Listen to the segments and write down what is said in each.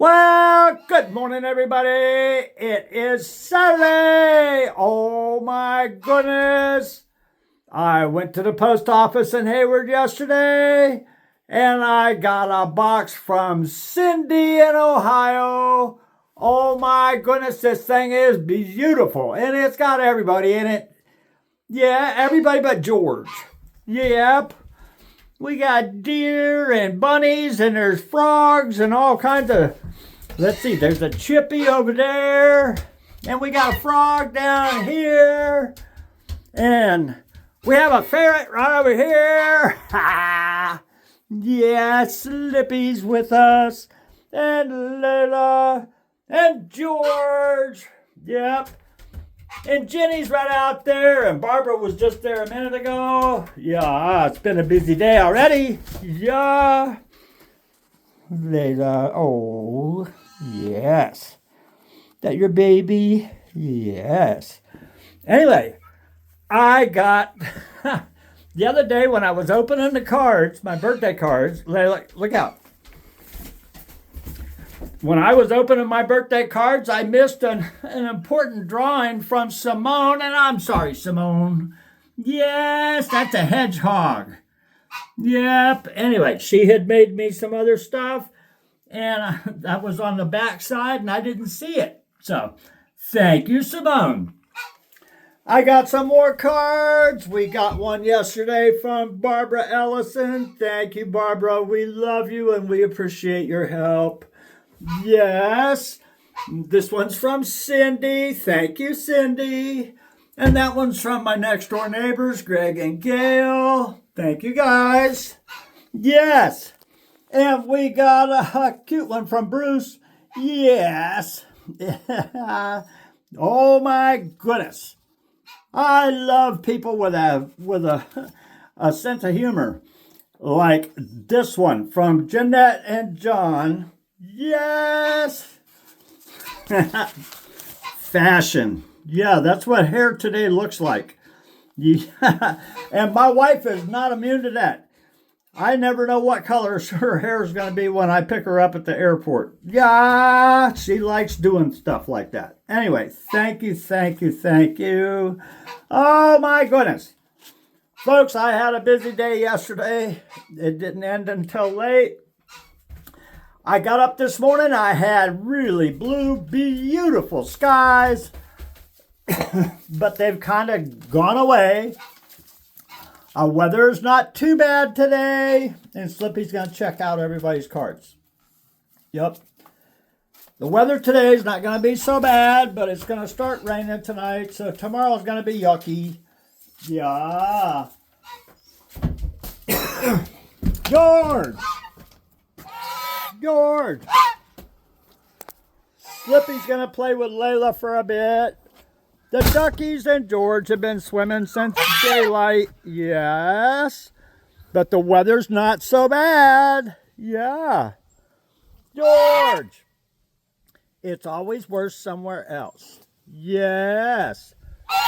Well, good morning, everybody. It is Saturday. Oh my goodness. I went to the post office in Hayward yesterday and I got a box from Cindy in Ohio. Oh my goodness, this thing is beautiful and it's got everybody in it. Yeah, everybody but George. Yep. We got deer and bunnies and there's frogs and all kinds of. Let's see, there's a chippy over there. And we got a frog down here. And we have a ferret right over here. Ha! Yeah, Slippy's with us. And Layla. And George. Yep. And Jenny's right out there, and Barbara was just there a minute ago. Yeah, it's been a busy day already. Yeah. Layla, oh, yes. That your baby? Yes. Anyway, I got, the other day when I was opening the cards, my birthday cards, Layla, look out. When I was opening my birthday cards, I missed an important drawing from Simone, and I'm sorry, Simone. Yes, that's a hedgehog. Yep. Anyway, she had made me some other stuff, and that was on the back side, and I didn't see it. So, thank you, Simone. I got some more cards. We got one yesterday from Barbara Ellison. Thank you, Barbara. We love you, and we appreciate your help. Yes. This one's from Cindy. Thank you, Cindy. And that one's from my next door neighbors, Greg and Gail. Thank you, guys. Yes. And we got a cute one from Bruce. Yes. Oh my goodness. I love people with a sense of humor. Like this one from Jeanette and John. Yes. Fashion. Yeah, that's what hair today looks like. Yeah. And my wife is not immune to that. I never know what color her hair is going to be when I pick her up at the airport. Yeah, she likes doing stuff like that. Anyway, thank you, thank you, thank you. Oh my goodness. Folks, I had a busy day yesterday. It didn't end until late. I got up this morning, I had really blue, beautiful skies, but they've kind of gone away. Our weather is not too bad today, and Slippy's going to check out everybody's cards. Yep. The weather today is not going to be so bad, but it's going to start raining tonight, so tomorrow's going to be yucky. Yeah. George. Slippy's going to play with Layla for a bit. The duckies and George have been swimming since daylight. Yes. But the weather's not so bad. Yeah. George. It's always worse somewhere else. Yes.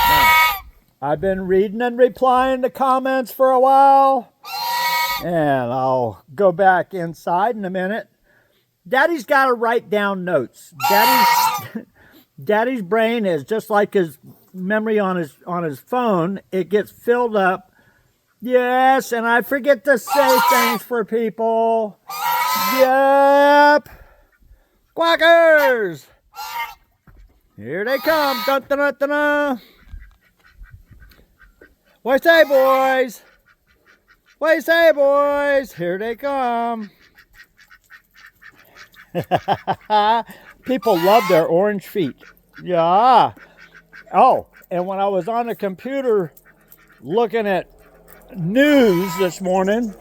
Now, I've been reading and replying to comments for a while. And I'll go back inside in a minute. Daddy's got to write down notes. Daddy's brain is just like his memory on his phone. It gets filled up. Yes, and I forget to say things for people. Yep. Quackers. Here they come. Dun, dun, dun, dun, dun. What say, boys? What do you say, boys? Here they come. People love their orange feet. Yeah. Oh, and when I was on the computer looking at news this morning,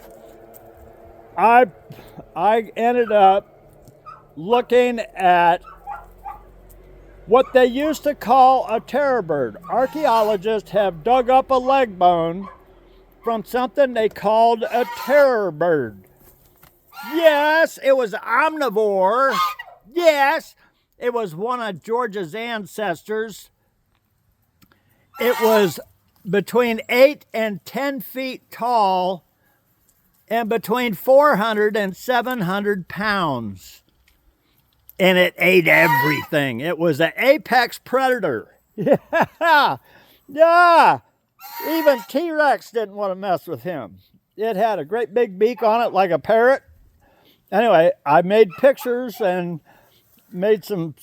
I ended up looking at what they used to call a terror bird. Archaeologists have dug up a leg bone from something they called a terror bird. Yes, it was omnivore. Yes, it was one of George's ancestors. It was between 8 and 10 feet tall and between 400 and 700 pounds. and it ate everything. It was an apex predator. Yeah, yeah. Even T-Rex didn't want to mess with him. It had a great big beak on it like a parrot. Anyway, I made pictures and made some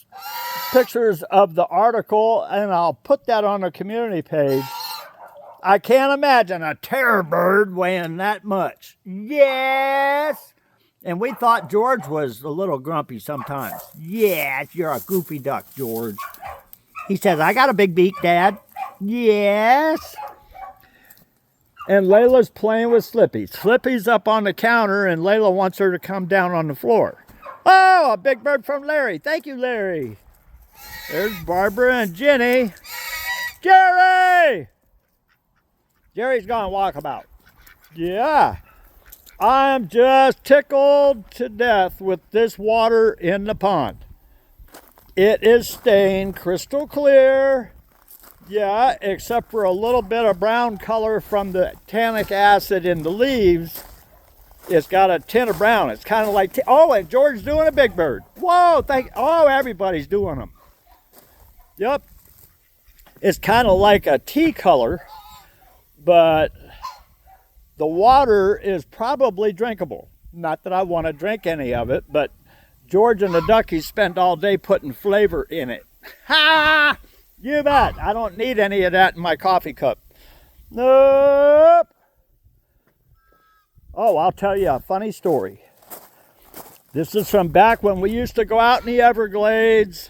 pictures of the article, and I'll put that on the community page. I can't imagine a terror bird weighing that much. Yes! And we thought George was a little grumpy sometimes. Yes, you're a goofy duck, George. He says, I got a big beak, Dad. Yes. And Layla's playing with Slippy. Slippy's up on the counter, and Layla wants her to come down on the floor. Oh, a big bird from Larry. Thank you, Larry. There's Barbara and Jenny. Jerry! Jerry's gone walkabout. Yeah. I'm just tickled to death with this water in the pond. It is staying crystal clear. Yeah, except for a little bit of brown color from the tannic acid in the leaves. It's got a tint of brown. It's kind of like, oh, and George's doing a big bird. Whoa, everybody's doing them. Yep. It's kind of like a tea color, but the water is probably drinkable. Not that I want to drink any of it, but George and the duckies spent all day putting flavor in it. Ha! You bet. I don't need any of that in my coffee cup. Nope. Oh, I'll tell you a funny story. This is from back when we used to go out in the Everglades.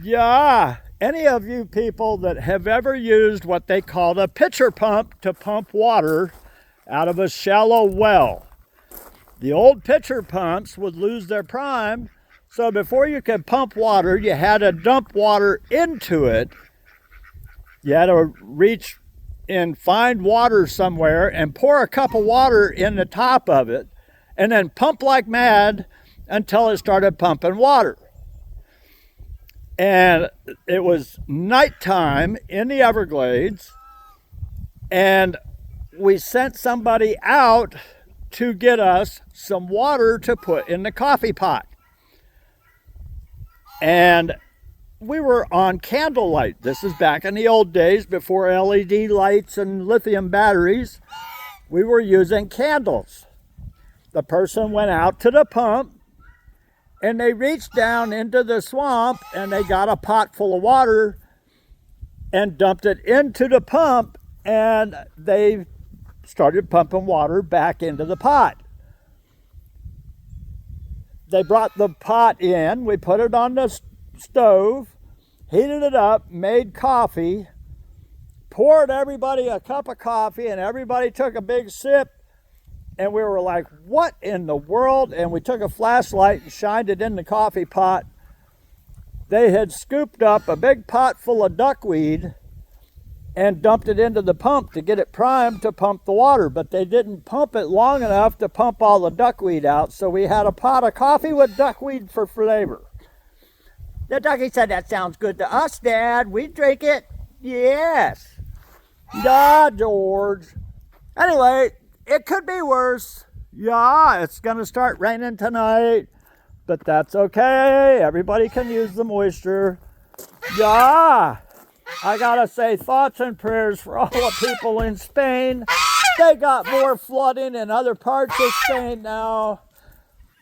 Yeah. Any of you people that have ever used what they called a pitcher pump to pump water out of a shallow well. The old pitcher pumps would lose their prime, so before you could pump water, you had to dump water into it. You had to reach and find water somewhere and pour a cup of water in the top of it, and then pump like mad until it started pumping water. And it was nighttime in the Everglades, and we sent somebody out to get us some water to put in the coffee pot. And we were on candlelight. This is back in the old days before LED lights and lithium batteries. We were using candles. The person went out to the pump, and they reached down into the swamp, and they got a pot full of water and dumped it into the pump, and they started pumping water back into the pot. They brought the pot in, we put it on the stove, heated it up, made coffee, poured everybody a cup of coffee, and everybody took a big sip, and we were like, what in the world? And we took a flashlight and shined it in the coffee pot. They had scooped up a big pot full of duckweed and dumped it into the pump to get it primed to pump the water, but they didn't pump it long enough to pump all the duckweed out, so we had a pot of coffee with duckweed for flavor. The ducky said, that sounds good to us, Dad. We drink it. Yes. Yeah, George. Anyway, it could be worse. Yeah, it's going to start raining tonight, but that's okay. Everybody can use the moisture. Yeah. I gotta say thoughts and prayers for all the people in Spain. They got more flooding in other parts of Spain now.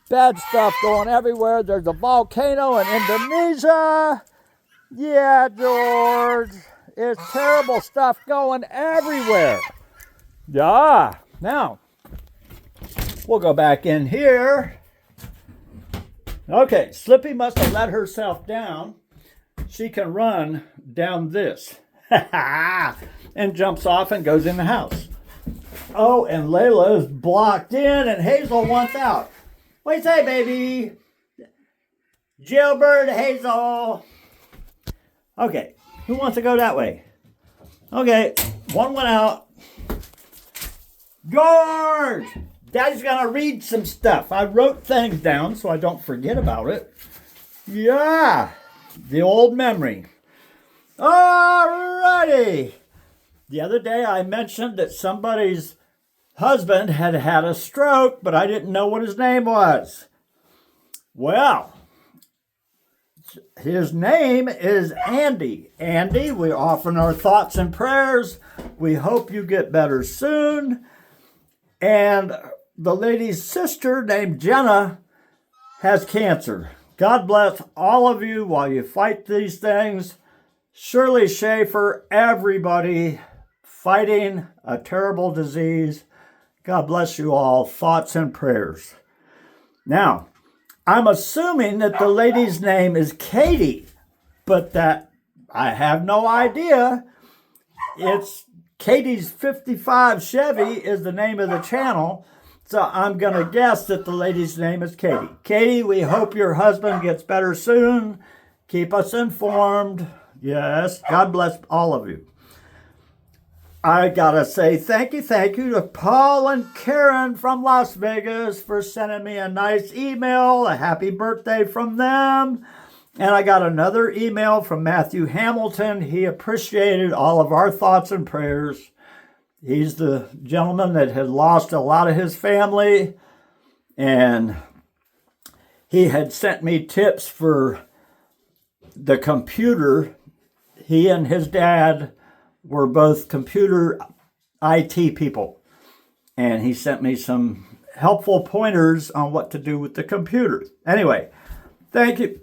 Bad stuff going everywhere. There's a volcano in Indonesia. Yeah, George. It's terrible stuff going everywhere. Yeah. Now, we'll go back in here. Okay, Slippy must have let herself down. She can run down this. And jumps off and goes in the house. Oh, and Layla is blocked in and Hazel wants out. What do you say, baby? Jailbird Hazel. Okay, who wants to go that way? Okay, one went out. George! Daddy's gonna read some stuff. I wrote things down so I don't forget about it. Yeah, the old memory. Alrighty. The other day I mentioned that somebody's husband had had a stroke, but I didn't know what his name was. Well, His name is Andy. Andy, we offer our thoughts and prayers. We hope you get better soon. And the lady's sister named Jenna has cancer. God bless all of you while you fight these things. Shirley Schaefer, everybody fighting a terrible disease. God bless you all. Thoughts and prayers. Now, I'm assuming that the lady's name is Katie, but that I have no idea. It's Katie's 55 Chevy is the name of the channel. So I'm going to guess that the lady's name is Katie. Katie, we hope your husband gets better soon. Keep us informed. Yes, God bless all of you. I got to say thank you to Paul and Karen from Las Vegas for sending me a nice email, a happy birthday from them. And I got another email from Matthew Hamilton. He appreciated all of our thoughts and prayers. He's the gentleman that had lost a lot of his family, and he had sent me tips for the computer. He and his dad were both computer IT people, and he sent me some helpful pointers on what to do with the computer. Anyway, thank you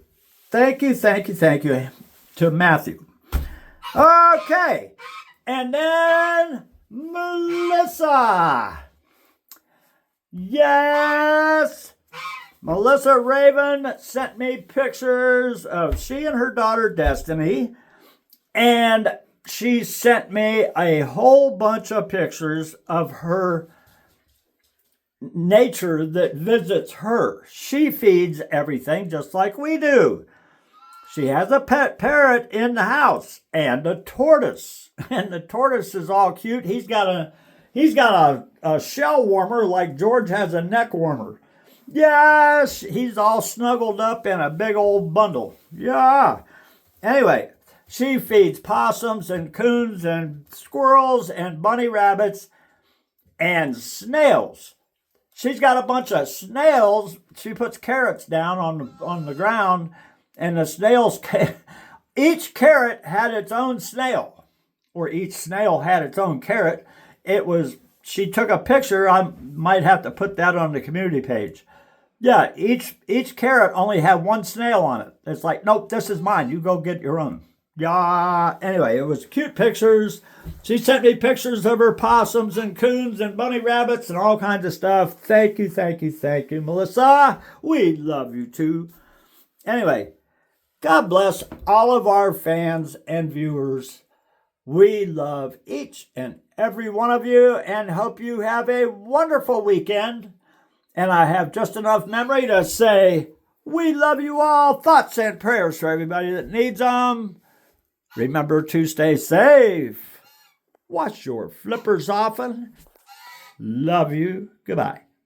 to Matthew. Okay, and then Melissa. Yes. Melissa Raven sent me pictures of she and her daughter Destiny. And she sent me a whole bunch of pictures of her nature that visits her. She feeds everything just like we do. She has a pet parrot in the house and a tortoise. And the tortoise is all cute. He's got a shell warmer like George has a neck warmer. Yes, he's all snuggled up in a big old bundle. Yeah. Anyway, she feeds possums and coons and squirrels and bunny rabbits and snails. She's got a bunch of snails. She puts carrots down on the ground, and the snails, each carrot had its own snail, or each snail had its own carrot. She took a picture. I might have to put that on the community page. Yeah, each carrot only had one snail on it. It's like, nope, this is mine. You go get your own. Yeah, anyway, it was cute pictures. She sent me pictures of her possums and coons and bunny rabbits and all kinds of stuff. Thank you, Melissa. We love you too. Anyway, God bless all of our fans and viewers. We love each and every one of you and hope you have a wonderful weekend. And I have just enough memory to say, we love you all. Thoughts and prayers for everybody that needs them. Remember to stay safe. Wash your flippers often. Love you. Goodbye.